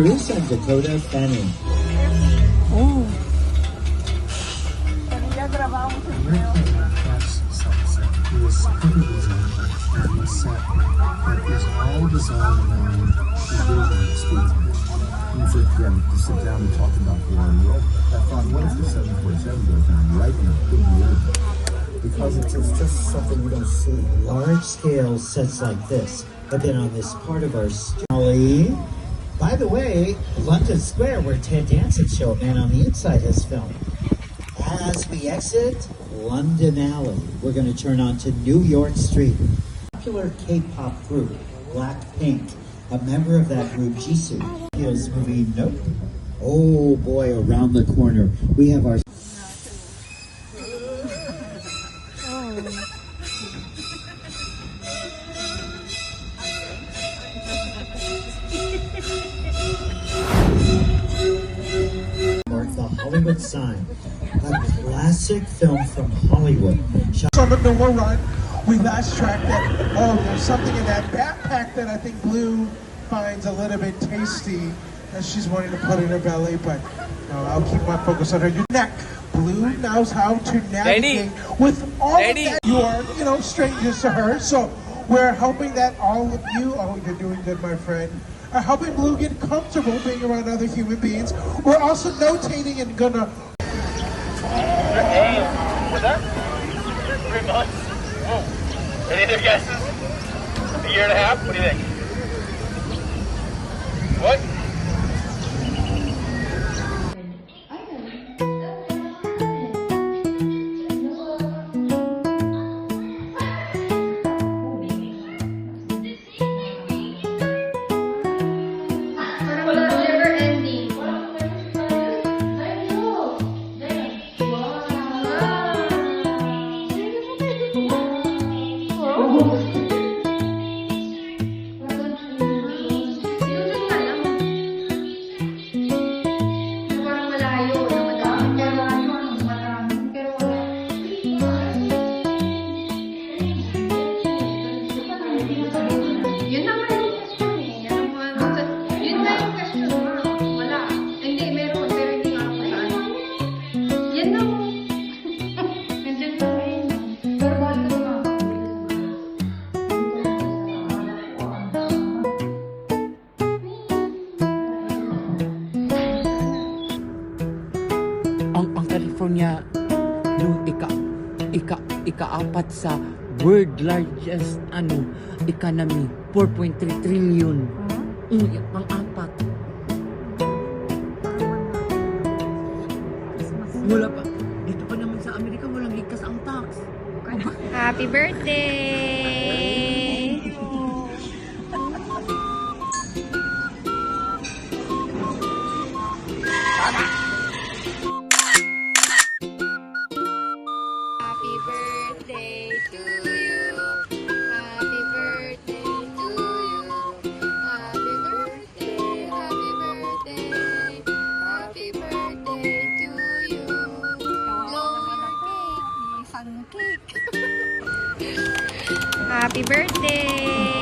Marisa and Dakota Fanning. Oh. Is cover design and the set that is all designed around the visual experience. And for them to sit down and talk about the world, I thought, what if the 747 goes down right in a big year? Because it's just something we don't see. Large scale sets like this have been on this part of our story. By the way, London Square, where Ted Danson show Man on the Inside has filmed. As we exit London Alley, we're going to turn onto New York Street. Popular K-pop group, Blackpink, a member of that group, Jisoo, feels movie Nope. Oh boy, around the corner, we have our... The Hollywood Sign, a classic film from Hollywood. On the Noah run, we last tracked that. Oh, there's something in that backpack that I think Blue finds a little bit tasty as she's wanting to put in her belly, but no, I'll keep my focus on her. Your neck. Blue knows how to navigate with all of that. You are, strangers to her, so we're hoping that all of you, oh, you're doing good, my friend, are helping Blue get comfortable being around other human beings. We're also notating and gonna... Hey, what's that? 3 months? Whoa. Any other guesses? A year and a half? What do you think? What? Ang California yung ika-apat sa world largest economy, 4.3 trillion. Pang-apat. Wala pa. Dito pa naman sa Amerika, walang likas ang tax. Happy birthday! Happy birthday to you. Happy birthday to you. Happy birthday, happy birthday. Happy birthday to you. Blow your cake. Isang cake. Happy birthday!